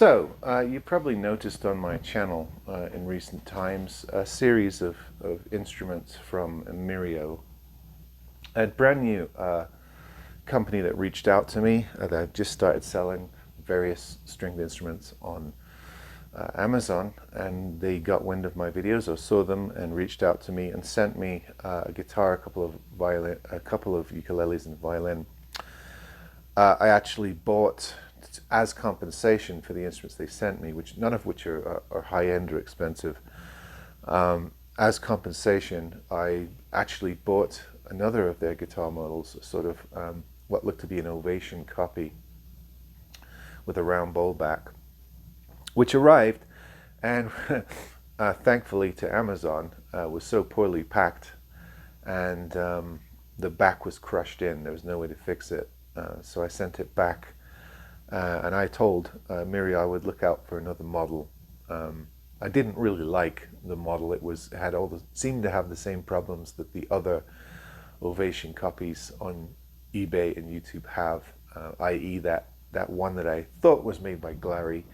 You probably noticed on my channel in recent times a series of instruments from Mirio, a brand new company that reached out to me that I've just started selling various stringed instruments on Amazon, and they got wind of my videos or saw them and reached out to me and sent me a guitar, a couple of ukuleles and violin. I actually bought, as compensation for the instruments they sent me, which none of which are high-end or expensive, as compensation, I actually bought another of their guitar models, sort of what looked to be an Ovation copy with a round bowl back, which arrived, and thankfully to Amazon, was so poorly packed, and the back was crushed in. There was no way to fix it, so I sent it back. And I told Miri I would look out for another model. I didn't really like the model. It seemed to have the same problems that the other Ovation copies on eBay and YouTube have, i.e. that one that I thought was made by Glary.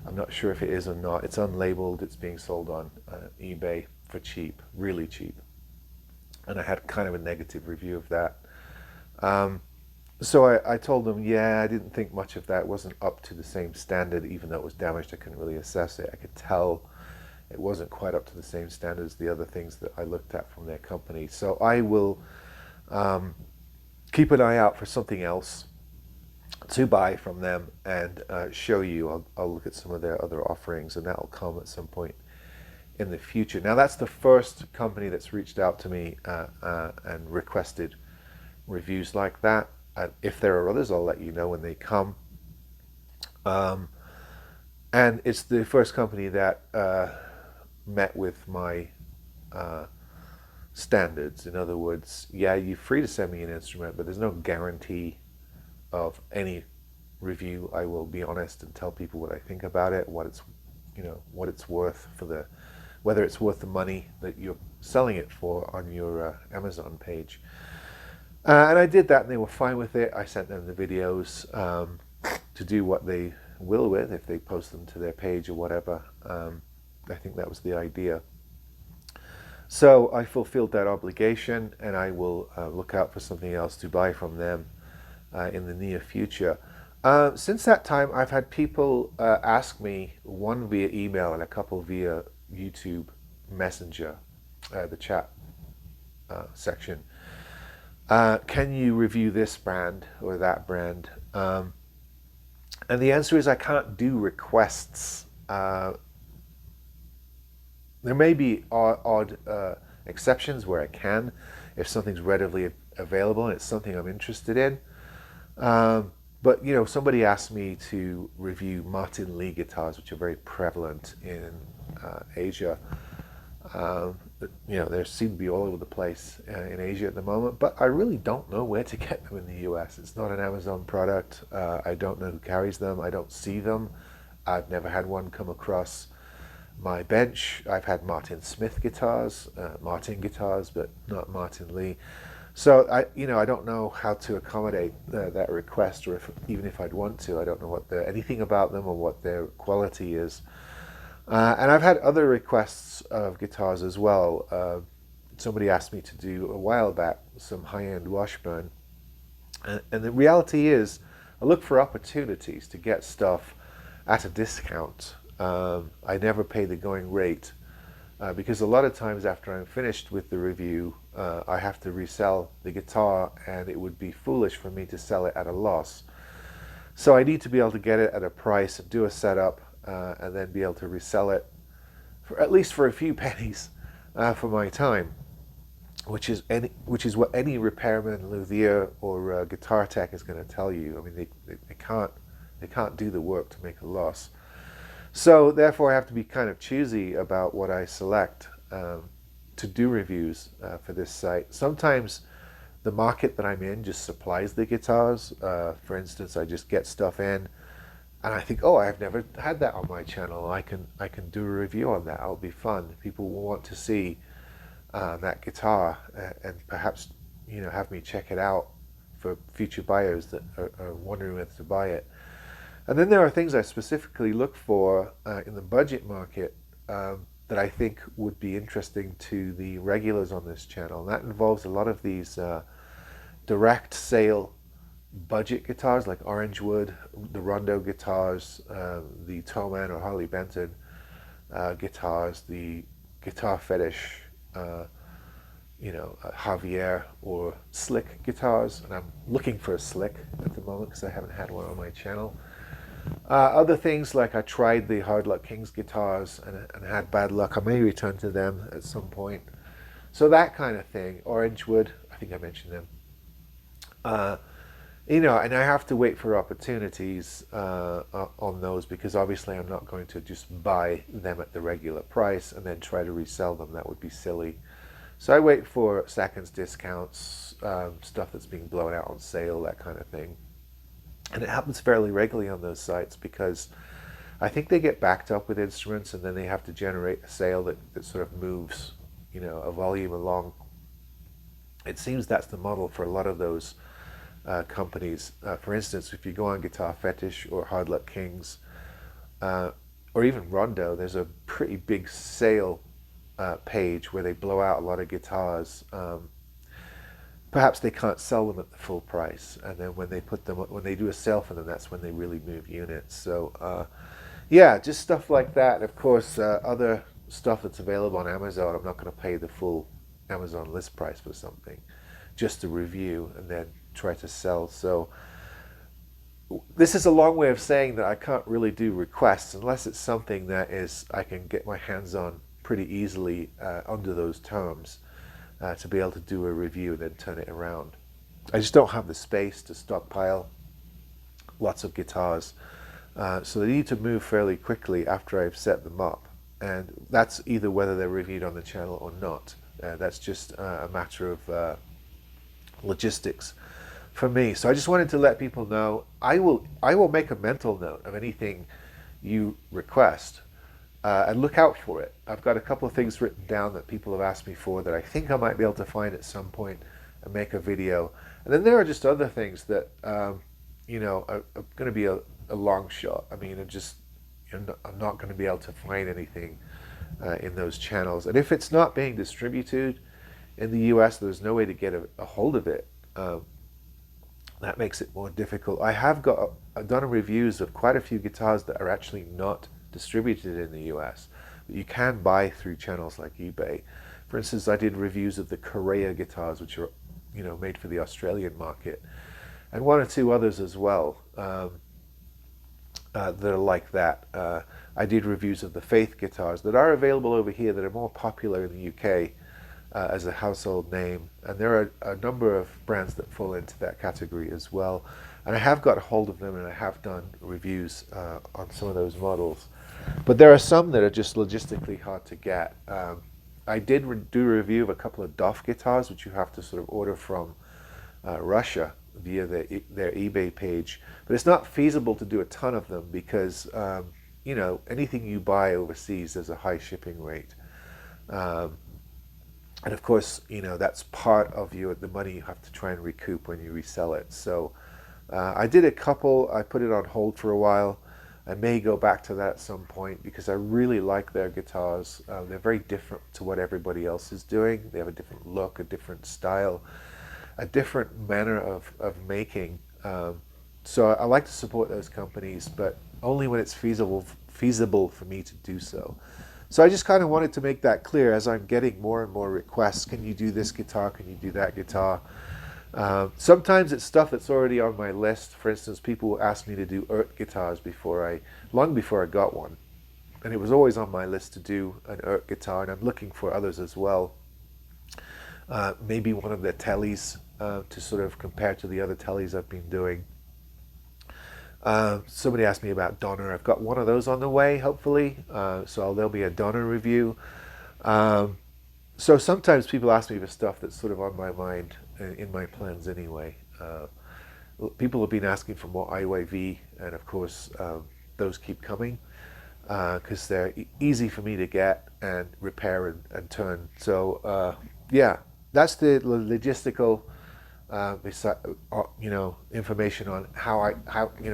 I'm not sure if it is or not. It's unlabeled. It's being sold on eBay for cheap, really cheap. And I had kind of a negative review of that. So I told them, yeah, I didn't think much of that. It wasn't up to the same standard, even though it was damaged. I couldn't really assess it. I could tell it wasn't quite up to the same standard as the other things that I looked at from their company. So I will keep an eye out for something else to buy from them and show you. I'll look at some of their other offerings, and that will come at some point in the future. Now, that's the first company that's reached out to me and requested reviews like that. If there are others, I'll let you know when they come. And it's the first company that met with my standards. In other words, yeah, you're free to send me an instrument, but there's no guarantee of any review. I will be honest and tell people what I think about it, what it's worth whether it's worth the money that you're selling it for on your Amazon page. And I did that, and they were fine with it. I sent them the videos to do what they will with, if they post them to their page or whatever. I think that was the idea. So I fulfilled that obligation, and I will look out for something else to buy from them in the near future. Since that time, I've had people ask me, one via email and a couple via YouTube Messenger, the chat section. Can you review this brand or that brand? And the answer is I can't do requests. There may be odd exceptions where I can, if something's readily available and it's something I'm interested in. But somebody asked me to review Martin Lee guitars, which are very prevalent in Asia. They seem to be all over the place in Asia at the moment, but I really don't know where to get them in the US. It's not an Amazon product. I don't know who carries them. I don't see them. I've never had one come across my bench. I've had Martin Smith guitars, Martin guitars, but not Martin Lee. So I don't know how to accommodate that request, or even if I'd want to. I don't know anything about them or what their quality is. And I've had other requests of guitars as well. Somebody asked me to do a while back some high-end Washburn, and the reality is I look for opportunities to get stuff at a discount. I never pay the going rate because a lot of times after I'm finished with the review, I have to resell the guitar, and it would be foolish for me to sell it at a loss. So I need to be able to get it at a price, do a setup, and then be able to resell it for at least for a few pennies for my time, which is what any repairman, luthier, or guitar tech is going to tell you. I mean, they can't do the work to make a loss. So therefore, I have to be kind of choosy about what I select to do reviews for this site. Sometimes the market that I'm in just supplies the guitars. For instance, I just get stuff in, and I think, oh, I've never had that on my channel. I can do a review on that. It'll be fun. People will want to see that guitar, and perhaps have me check it out for future buyers that are wondering whether to buy it. And then there are things I specifically look for in the budget market that I think would be interesting to the regulars on this channel. And that involves a lot of these direct sale budget guitars like Orangewood, the Rondo guitars, the Toman or Harley Benton guitars, the Guitar Fetish, Javier or Slick guitars. And I'm looking for a Slick at the moment because I haven't had one on my channel. Other things like I tried the Hard Luck Kings guitars and had bad luck. I may return to them at some point. So that kind of thing. Orangewood, I think I mentioned them. And I have to wait for opportunities on those because obviously I'm not going to just buy them at the regular price and then try to resell them. That would be silly. So I wait for seconds, discounts, stuff that's being blown out on sale, that kind of thing. And it happens fairly regularly on those sites because I think they get backed up with instruments and then they have to generate a sale that sort of moves, a volume along. It seems that's the model for a lot of those companies. For instance, if you go on Guitar Fetish or Hard Luck Kings or even Rondo, there's a pretty big sale page where they blow out a lot of guitars. Perhaps they can't sell them at the full price, and then when they do a sale for them, that's when they really move units. So just stuff like that. And of course, other stuff that's available on Amazon. I'm not going to pay the full Amazon list price for something, just to review and then try to sell. So this is a long way of saying that I can't really do requests unless it's something that I can get my hands on pretty easily under those terms. To be able to do a review and then turn it around. I just don't have the space to stockpile lots of guitars. So they need to move fairly quickly after I've set them up. And that's either whether they're reviewed on the channel or not. That's just a matter of logistics for me. So I just wanted to let people know I will make a mental note of anything you request. And look out for it. I've got a couple of things written down that people have asked me for that I think I might be able to find at some point and make a video. And then there are just other things that, are going to be a long shot. I mean, I'm not going to be able to find anything in those channels. And if it's not being distributed in the US, there's no way to get a hold of it. That makes it more difficult. I've done reviews of quite a few guitars that are actually not distributed in the US, but you can buy through channels like eBay. For instance, I did reviews of the Correa guitars, which are made for the Australian market, and one or two others as well that are like that. I did reviews of the Faith guitars that are available over here that are more popular in the UK as a household name, and there are a number of brands that fall into that category as well, and I have got a hold of them and I have done reviews on some of those models. But there are some that are just logistically hard to get. I did do a review of a couple of Duff guitars, which you have to sort of order from Russia via their eBay page. But it's not feasible to do a ton of them because, anything you buy overseas, there's a high shipping rate. And of course, that's part of the money you have to try and recoup when you resell it. So I did a couple. I put it on hold for a while. I may go back to that at some point because I really like their guitars. They're very different to what everybody else is doing. They have a different look, a different style, a different manner of making. So I like to support those companies, but only when it's feasible for me to do so. So I just kind of wanted to make that clear as I'm getting more and more requests. Can you do this guitar? Can you do that guitar? Sometimes it's stuff that's already on my list. For instance, people will ask me to do guitars long before I got one. And it was always on my list to do an guitar, and I'm looking for others as well. Maybe one of their tellies to sort of compare to the other tellies I've been doing. Somebody asked me about Donner. I've got one of those on the way, hopefully. So there'll be a Donner review. So sometimes people ask me for stuff that's sort of on my mind in my plans anyway. People have been asking for more IYV, and of course those keep coming because they're easy for me to get and repair and turn. So that's the logistical information on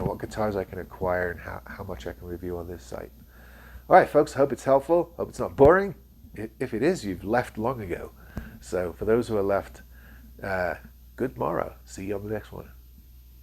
what guitars I can acquire and how much I can review on this site. All right, folks, hope it's helpful. Hope it's not boring. If it is, you've left long ago. So for those who are left, good morrow. See you on the next one.